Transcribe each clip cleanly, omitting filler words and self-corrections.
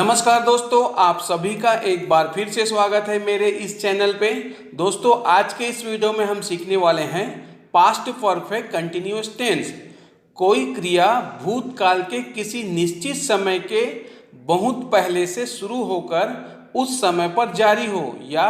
नमस्कार दोस्तों, आप सभी का एक बार फिर से स्वागत है मेरे इस चैनल पे। दोस्तों, आज के इस वीडियो में हम सीखने वाले हैं पास्ट परफेक्ट कंटिन्यूअस टेंस। कोई क्रिया भूतकाल के किसी निश्चित समय के बहुत पहले से शुरू होकर उस समय पर जारी हो या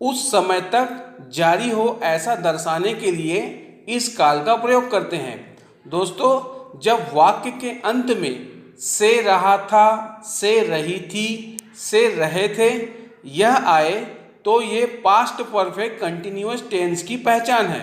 उस समय तक जारी हो, ऐसा दर्शाने के लिए इस काल का प्रयोग करते हैं। दोस्तों, जब वाक्य के अंत में से रहा था, से रही थी, से रहे थे यह आए तो ये पास्ट परफेक्ट कंटिन्यूअस टेंस की पहचान है।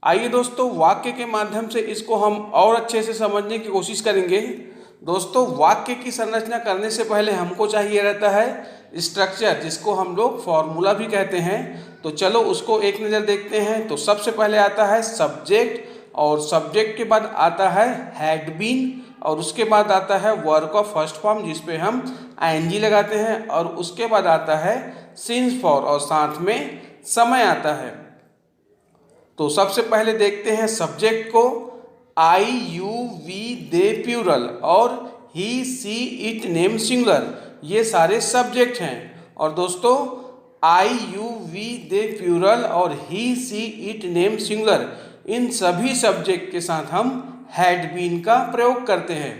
आइए दोस्तों, वाक्य के माध्यम से इसको हम और अच्छे से समझने की कोशिश करेंगे। दोस्तों, वाक्य की संरचना करने से पहले हमको चाहिए रहता है स्ट्रक्चर, जिसको हम लोग फॉर्मूला भी कहते हैं। तो चलो उसको एक नज़र देखते हैं। तो सबसे पहले आता है सब्जेक्ट, और सब्जेक्ट के बाद आता है हैड बीन, और उसके बाद आता है वर्ब का फर्स्ट फॉर्म जिसपे हम आईएनजी लगाते हैं, और उसके बाद आता है सिंस फॉर, और साथ में समय आता है। तो सबसे पहले देखते हैं सब्जेक्ट को। आई, यू, वी, दे प्लूरल, और ही, सी, इट, नेम सिंगुलर, ये सारे सब्जेक्ट हैं। और दोस्तों, आई, यू, वी, दे प्लूरल और ही, सी, इट, नेम सिंगुलर, इन सभी सब्जेक्ट के साथ हम हैड बीन का प्रयोग करते हैं।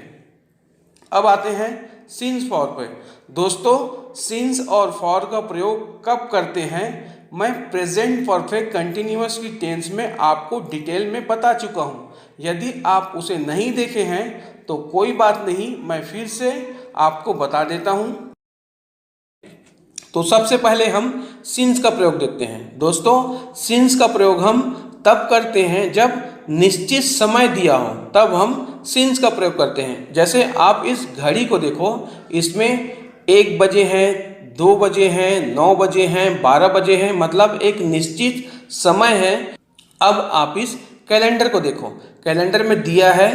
अब आते हैं सिंस फॉर पे। दोस्तों, सिंस और फॉर का प्रयोग कब करते हैं, मैं प्रेजेंट परफेक्ट कंटिन्यूअस की टेंस में आपको डिटेल में बता चुका हूँ। यदि आप उसे नहीं देखे हैं तो कोई बात नहीं, मैं फिर से आपको बता देता हूँ। तो सबसे पहले हम सिंस का प्रयोग देखते हैं। दोस्तों, सिंस का प्रयोग हम तब करते हैं जब निश्चित समय दिया हो, तब हम सिंस का प्रयोग करते हैं। जैसे आप इस घड़ी को देखो, इसमें 1 बजे हैं, 2 बजे हैं, 9 बजे हैं, 12 बजे हैं, मतलब एक निश्चित समय है। अब आप इस कैलेंडर को देखो, कैलेंडर में दिया है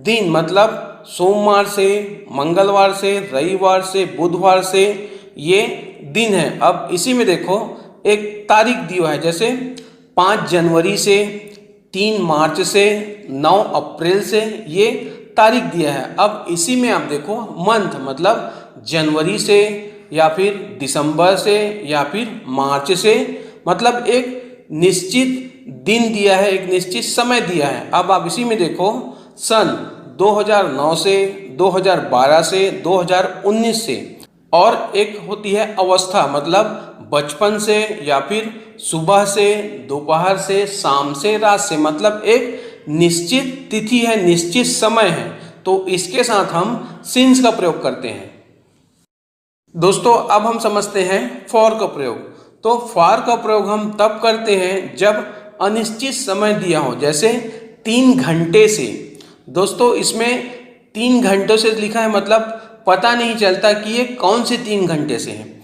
दिन, मतलब सोमवार से, मंगलवार से, रविवार से, बुधवार से, ये दिन है। अब इसी में देखो एक तारीख दिया है, जैसे 5 जनवरी से, 3 मार्च से, 9 अप्रैल से, ये तारीख दिया है। अब इसी में आप देखो मंथ, मतलब जनवरी से या फिर दिसंबर से या फिर मार्च से, मतलब एक निश्चित दिन दिया है, एक निश्चित समय दिया है। अब आप इसी में देखो सन 2009 से, 2012 से, 2019 से, और एक होती है अवस्था, मतलब बचपन से या फिर सुबह से, दोपहर से, शाम से, रात से, मतलब एक निश्चित तिथि है, निश्चित समय है। तो इसके साथ हम सिंस का प्रयोग करते हैं। दोस्तों, अब हम समझते हैं फॉर का प्रयोग। तो फॉर का प्रयोग हम तब करते हैं जब अनिश्चित समय दिया हो, जैसे 3 घंटे से। दोस्तों, इसमें 3 घंटों से लिखा है, मतलब पता नहीं चलता कि ये कौन से 3 घंटे से हैं।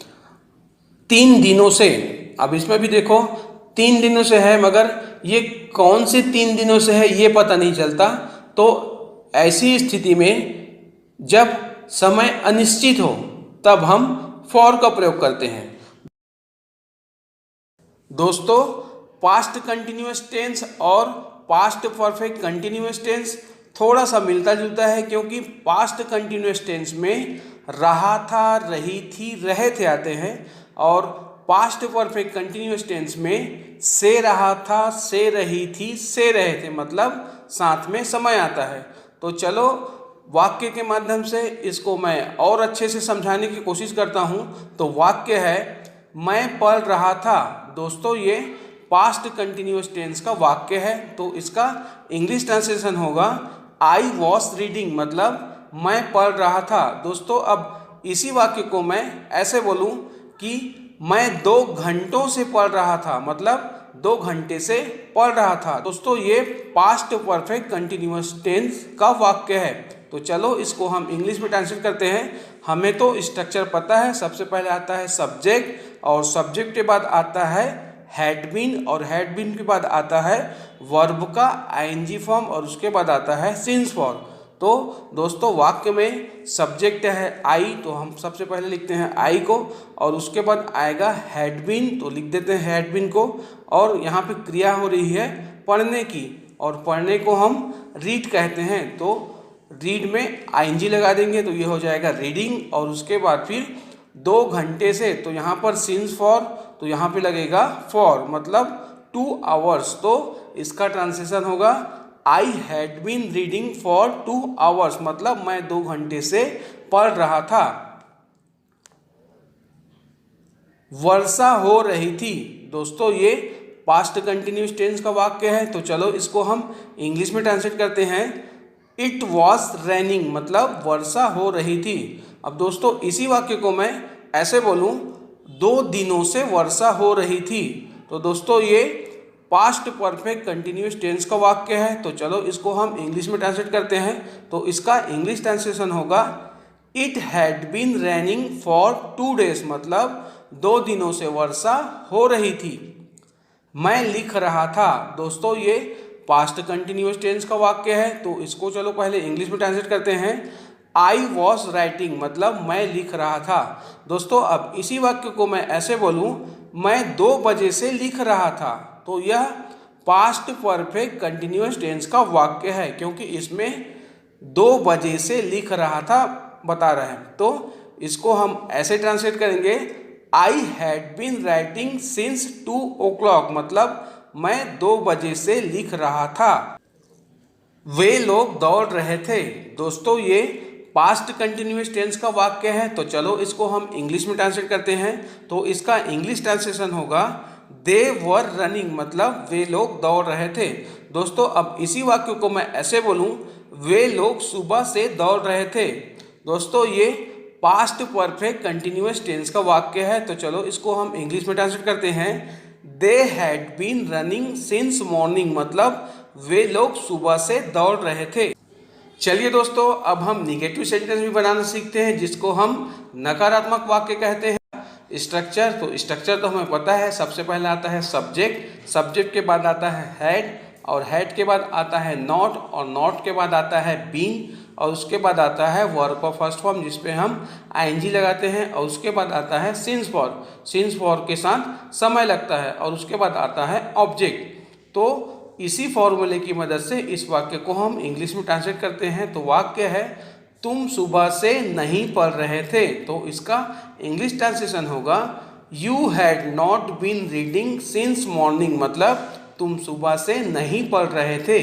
3 दिनों से, अब इसमें भी देखो 3 दिनों से है, मगर ये कौन से 3 दिनों से है ये पता नहीं चलता। तो ऐसी स्थिति में जब समय अनिश्चित हो तब हम फॉर का प्रयोग करते हैं। दोस्तों, पास्ट कंटिन्यूअस टेंस और पास्ट परफेक्ट कंटिन्यूअस टेंस थोड़ा सा मिलता जुलता है, क्योंकि पास्ट कंटिन्यूअस टेंस में रहा था, रही थी, रहे थे आते हैं, और पास्ट परफेक्ट कंटिन्यूअस टेंस में से रहा था, से रही थी, से रहे थे, मतलब साथ में समय आता है। तो चलो वाक्य के माध्यम से इसको मैं और अच्छे से समझाने की कोशिश करता हूँ। तो वाक्य है मैं पढ़ रहा था। दोस्तों, ये पास्ट कंटिन्यूअस टेंस का वाक्य है। तो इसका इंग्लिश ट्रांसलेशन होगा आई वॉज रीडिंग, मतलब मैं पढ़ रहा था। दोस्तों, अब इसी वाक्य को मैं ऐसे बोलूं कि मैं 2 घंटों से पढ़ रहा था, मतलब 2 घंटे से पढ़ रहा था। दोस्तों, ये पास्ट परफेक्ट कंटिन्यूअस टेंस का वाक्य है। तो चलो इसको हम इंग्लिश में ट्रांसलेट करते हैं। हमें तो स्ट्रक्चर पता है। सबसे पहले आता है सब्जेक्ट, और सब्जेक्ट के बाद आता है हैड बीन, और हैड बीन के बाद आता है वर्ब का आईएनजी फॉर्म, और उसके बाद आता है सिंस फॉर। तो दोस्तों, वाक्य में सब्जेक्ट है आई, तो हम सबसे पहले लिखते हैं आई को, और उसके बाद आएगा हैड बीन, तो लिख देते हैं हैड बीन को। और यहाँ पे क्रिया हो रही है पढ़ने की, और पढ़ने को हम रीड कहते हैं। तो रीड में आईएनजी लगा देंगे तो ये हो जाएगा रीडिंग, और उसके बाद फिर 2 घंटे से, तो यहाँ पर सिंस फॉर, तो यहाँ पे लगेगा फॉर, मतलब 2 आवर्स। तो इसका ट्रांसलेशन होगा I had been reading for 2 hours, मतलब मैं 2 घंटे से पढ़ रहा था। वर्षा हो रही थी, दोस्तों ये पास्ट कंटिन्यूस टेंस का वाक्य है। तो चलो इसको हम इंग्लिश में ट्रांसलेट करते हैं। इट वॉज रेनिंग, मतलब वर्षा हो रही थी। अब दोस्तों इसी वाक्य को मैं ऐसे बोलूं, 2 दिनों से वर्षा हो रही थी, तो दोस्तों ये पास्ट परफेक्ट कंटिन्यूस टेंस का वाक्य है। तो चलो इसको हम इंग्लिश में ट्रांसलेट करते हैं। तो इसका इंग्लिश ट्रांसलेशन होगा it had been raining for 2 days, मतलब 2 दिनों से वर्षा हो रही थी। मैं लिख रहा था, दोस्तों ये पास्ट कंटिन्यूस टेंस का वाक्य है। तो इसको चलो पहले इंग्लिश में ट्रांसलेट करते हैं। आई वॉज राइटिंग, मतलब मैं लिख रहा था। दोस्तों अब इसी वाक्य को मैं ऐसे बोलूं, मैं 2 बजे से लिख रहा था, तो यह पास्ट परफेक्ट कंटिन्यूस टेंस का वाक्य है, क्योंकि इसमें 2 बजे से लिख रहा था बता रहे हैं। तो इसको हम ऐसे ट्रांसलेट करेंगे, I had been writing since 2 o'clock, मतलब मैं 2 बजे से लिख रहा था। वे लोग दौड़ रहे थे, दोस्तों ये पास्ट कंटिन्यूस टेंस का वाक्य है। तो चलो इसको हम इंग्लिश में ट्रांसलेट करते हैं। तो इसका इंग्लिश ट्रांसलेशन होगा दे वर रनिंग, मतलब वे लोग दौड़ रहे थे। दोस्तों अब इसी वाक्य को मैं ऐसे बोलूं, वे लोग सुबह से दौड़ रहे थे। दोस्तों ये पास्ट परफेक्ट कंटिन्यूस टेंस का वाक्य है। तो चलो इसको हम इंग्लिश में ट्रांसलेट करते हैं। They had been running since morning, मतलब वे लोग सुबह से दौड़ रहे थे। चलिए दोस्तों अब हम निगेटिव सेंटेंस भी बनाना सीखते हैं, जिसको हम नकारात्मक वाक्य कहते हैं। स्ट्रक्चर, तो स्ट्रक्चर तो हमें पता है, सबसे पहले आता है सब्जेक्ट, सब्जेक्ट के बाद आता है हैड, और हैड के बाद आता है नॉट, और नॉट के बाद आता है बीन, और उसके बाद आता है वर्ब का फर्स्ट फॉर्म जिसपे हम आईएनजी लगाते हैं, और उसके बाद आता है सिंस फॉर, सिंस फॉर के साथ समय लगता है, और उसके बाद आता है ऑब्जेक्ट। तो इसी फॉर्मूले की मदद से इस वाक्य को हम इंग्लिश में ट्रांसलेट करते हैं। तो वाक्य है तुम सुबह से नहीं पढ़ रहे थे, तो इसका इंग्लिश ट्रांसलेशन होगा you had not been reading since morning, मतलब तुम सुबह से नहीं पढ़ रहे थे।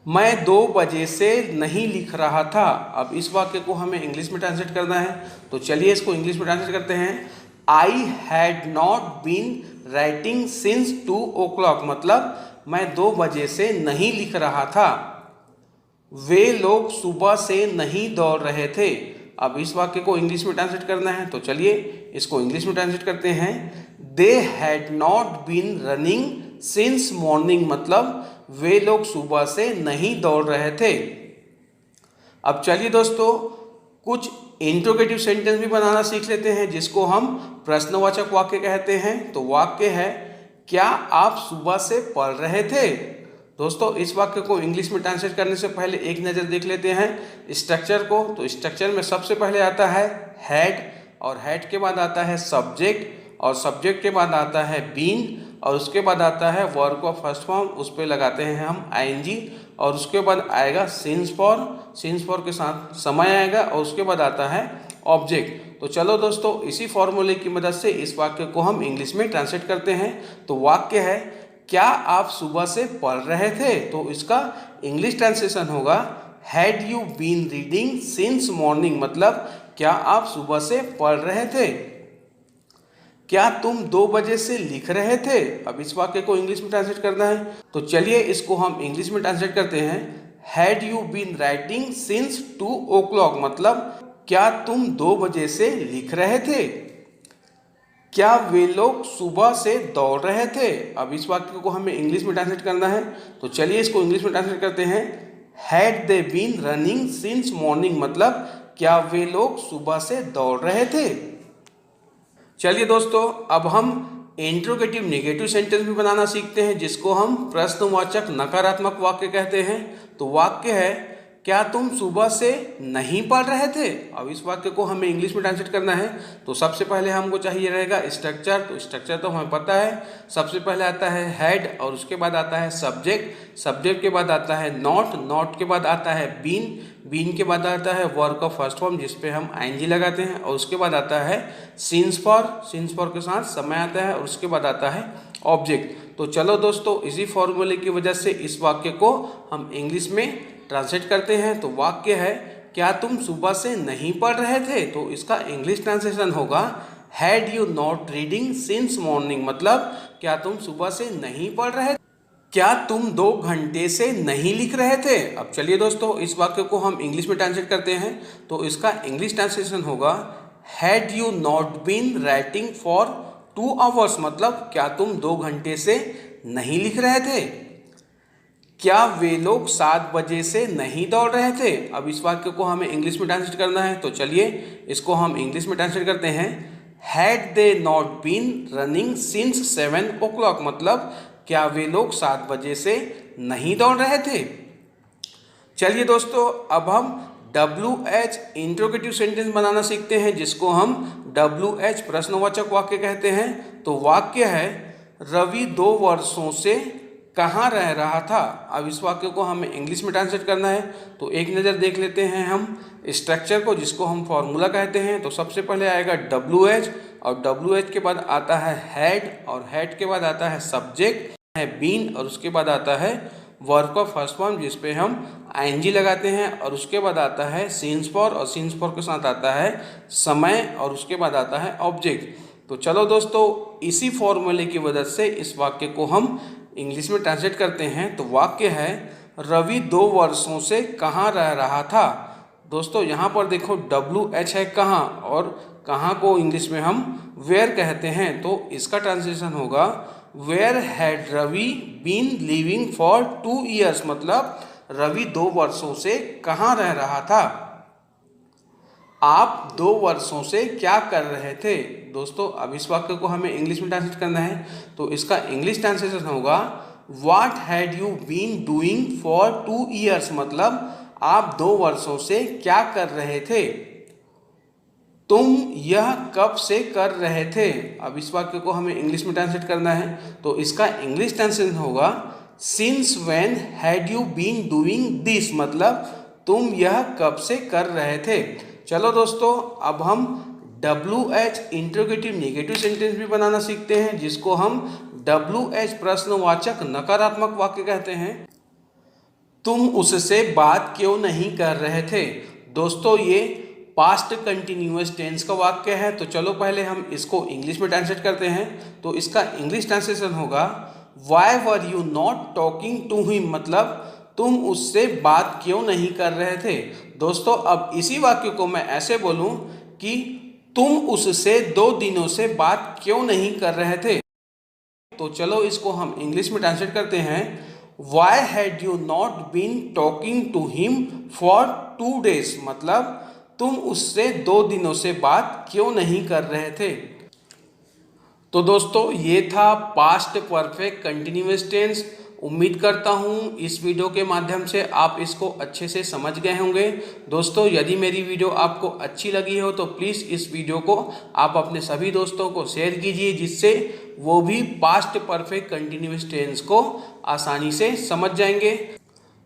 मैं 2 बजे से नहीं लिख रहा था। अब इस वाक्य को हमें इंग्लिश में ट्रांसलेट करना है। तो चलिए इसको इंग्लिश में ट्रांसलेट करते हैं। I had not been writing since 2 o'clock, मतलब मैं 2 बजे से नहीं लिख रहा था। वे लोग सुबह से नहीं दौड़ रहे थे। अब इस वाक्य को इंग्लिश में ट्रांसलेट करना है। तो चलिए इसको इंग्लिश में ट्रांसलेट करते हैं। They had not been running since morning, मतलब वे लोग सुबह से नहीं दौड़ रहे थे। अब चलिए दोस्तों कुछ इंट्रोगेटिव सेंटेंस भी बनाना सीख लेते हैं, जिसको हम प्रश्नवाचक वाक्य कहते हैं। तो वाक्य है क्या आप सुबह से पढ़ रहे थे। दोस्तों इस वाक्य को इंग्लिश में ट्रांसलेट करने से पहले एक नज़र देख लेते हैं स्ट्रक्चर को। तो स्ट्रक्चर में सबसे पहले आता है हैड, और हैड के बाद आता है सब्जेक्ट, और सब्जेक्ट के बाद आता है बीन, और उसके बाद आता है वर्ब का फर्स्ट फॉर्म, उस पर लगाते हैं हम आईएनजी, और उसके बाद आएगा सिंस फॉर, सिंस फॉर के साथ समय आएगा, और उसके बाद आता है ऑब्जेक्ट। तो चलो दोस्तों इसी फॉर्मूले की मदद से इस वाक्य को हम इंग्लिश में ट्रांसलेट करते हैं। तो वाक्य है क्या आप सुबह से पढ़ रहे थे, तो इसका इंग्लिश ट्रांसलेशन होगा had you been reading since morning, मतलब क्या आप सुबह से पढ़ रहे थे। क्या तुम 2 बजे से लिख रहे थे। अब इस वाक्य को इंग्लिश में ट्रांसलेट करना है। तो चलिए इसको हम इंग्लिश में ट्रांसलेट करते हैं। Had you been writing since 2 o'clock, मतलब क्या तुम 2 बजे से लिख रहे थे। क्या वे लोग सुबह से दौड़ रहे थे। अब इस वाक्य को हमें इंग्लिश में ट्रांसलेट करना है। तो चलिए इसको इंग्लिश में ट्रांसलेट करते हैं। Had they been running since morning, मतलब क्या वे लोग सुबह से दौड़ रहे थे। चलिए दोस्तों अब हम इंट्रोगेटिव नेगेटिव सेंटेंस भी बनाना सीखते हैं, जिसको हम प्रश्नवाचक नकारात्मक वाक्य कहते हैं। तो वाक्य है क्या तुम सुबह से नहीं पढ़ रहे थे। अब इस वाक्य को हमें इंग्लिश में ट्रांसलेट करना है। तो सबसे पहले हमको चाहिए रहेगा स्ट्रक्चर। तो स्ट्रक्चर तो हमें पता है, सबसे पहले आता है हेड और उसके बाद आता है सब्जेक्ट, सब्जेक्ट के बाद आता है नॉट, नॉट के बाद आता है बीन, बीन के बाद आता है वर्ब का फर्स्ट फॉर्म जिसपे हम आईएनजी लगाते हैं, और उसके बाद आता है सिंस फॉर, सिंस फॉर के साथ समय आता है, और उसके बाद आता है ऑब्जेक्ट। तो चलो दोस्तों, इसी फॉर्मूले की वजह से इस वाक्य को हम इंग्लिश में ट्रांसलेट करते हैं। तो वाक्य है, क्या तुम सुबह से नहीं पढ़ रहे थे। तो इसका इंग्लिश ट्रांसलेशन होगा had you not reading since morning, मतलब क्या तुम सुबह से नहीं पढ़ रहे थे, क्या तुम 2 घंटे से नहीं लिख रहे थे। अब चलिए दोस्तों, इस वाक्य को हम इंग्लिश में ट्रांसलेट करते हैं। तो इसका इंग्लिश ट्रांसलेशन होगा had you not been writing for 2 hours, मतलब क्या तुम 2 घंटे से नहीं लिख रहे थे। क्या वे लोग 7 बजे से नहीं दौड़ रहे थे। अब इस वाक्य को हमें इंग्लिश में ट्रांसलेट करना है। तो चलिए इसको हम इंग्लिश में ट्रांसलेट करते हैं। Had they not been running since 7 o'clock, मतलब क्या वे लोग 7 बजे से नहीं दौड़ रहे थे। चलिए दोस्तों, अब हम WH इंट्रोगेटिव सेंटेंस बनाना सीखते हैं, जिसको हम WH प्रश्नवाचक वाक्य कहते हैं। तो वाक्य है, रवि 2 वर्षों से कहाँ रह रहा था। अब इस वाक्य को हमें इंग्लिश में ट्रांसलेट करना है। तो एक नज़र देख लेते हैं हम स्ट्रक्चर को, जिसको हम फॉर्मूला कहते हैं। तो सबसे पहले आएगा WH, और WH के बाद आता है हेड, और हेड के बाद आता है सब्जेक्ट है बीन, और उसके बाद आता है वर्ब का फर्स्ट फॉर्म जिसपे हम आईएनजी लगाते हैं, और उसके बाद आता है सिंस फॉर, और सिंस फॉर के साथ आता है समय, और उसके बाद आता है ऑब्जेक्ट। तो चलो दोस्तों, इसी फॉर्मूले की वजह से इस वाक्य को हम इंग्लिश में ट्रांसलेट करते हैं। तो वाक्य है, रवि 2 वर्षों से कहाँ रह रहा था। दोस्तों यहाँ पर देखो WH है कहाँ, और कहाँ को इंग्लिश में हम वेयर कहते हैं। तो इसका ट्रांसलेशन होगा where had Ravi been living for 2 years, मतलब रवि 2 वर्षों से कहाँ रह रहा था। आप 2 वर्षों से क्या कर रहे थे। दोस्तों अब इस वाक्य को हमें इंग्लिश में ट्रांसलेट करना है। तो इसका इंग्लिश ट्रांसलेशन होगा what had you been doing for 2 years, मतलब आप 2 वर्षों से क्या कर रहे थे। तुम यह कब से कर रहे थे। अब इस वाक्य को हमें इंग्लिश में ट्रांसलेट करना है। तो इसका इंग्लिश ट्रांसलेशन होगा since when had you been doing this, मतलब तुम यह कब से कर रहे थे। चलो दोस्तों, अब हम WH इंट्रोगेटिव नेगेटिव सेंटेंस भी बनाना सीखते हैं, जिसको हम WH प्रश्नवाचक नकारात्मक वाक्य कहते हैं। तुम उससे बात क्यों नहीं कर रहे थे। दोस्तों ये पास्ट कंटिन्यूअस टेंस का वाक्य है। तो चलो पहले हम इसको इंग्लिश में ट्रांसलेट करते हैं। तो इसका इंग्लिश ट्रांसलेशन होगा why were you not talking to him, मतलब तुम उससे बात क्यों नहीं कर रहे थे। दोस्तों अब इसी वाक्य को मैं ऐसे बोलूं कि तुम उससे 2 दिनों से बात क्यों नहीं कर रहे थे। तो चलो इसको हम इंग्लिश में ट्रांसलेट करते हैं। Why had you not been talking to him for 2 days, मतलब तुम उससे 2 दिनों से बात क्यों नहीं कर रहे थे। तो दोस्तों ये था पास्ट परफेक्ट कंटिन्यूअस टेंस। उम्मीद करता हूँ इस वीडियो के माध्यम से आप इसको अच्छे से समझ गए होंगे। दोस्तों यदि मेरी वीडियो आपको अच्छी लगी हो तो प्लीज़ इस वीडियो को आप अपने सभी दोस्तों को शेयर कीजिए, जिससे वो भी पास्ट परफेक्ट कंटिन्यूअस टेंस को आसानी से समझ जाएंगे।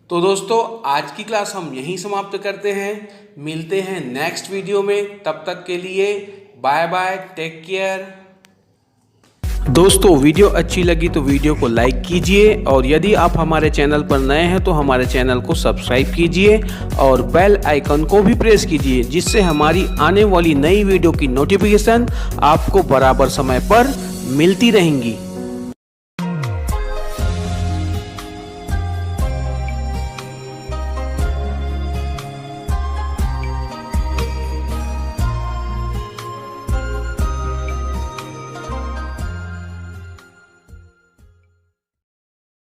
तो दोस्तों आज की क्लास हम यहीं समाप्त करते हैं। मिलते हैं नेक्स्ट वीडियो में, तब तक के लिए बाय बाय, टेक केयर। दोस्तों वीडियो अच्छी लगी तो वीडियो को लाइक कीजिए, और यदि आप हमारे चैनल पर नए हैं तो हमारे चैनल को सब्सक्राइब कीजिए और बेल आइकन को भी प्रेस कीजिए, जिससे हमारी आने वाली नई वीडियो की नोटिफिकेशन आपको बराबर समय पर मिलती रहेंगी।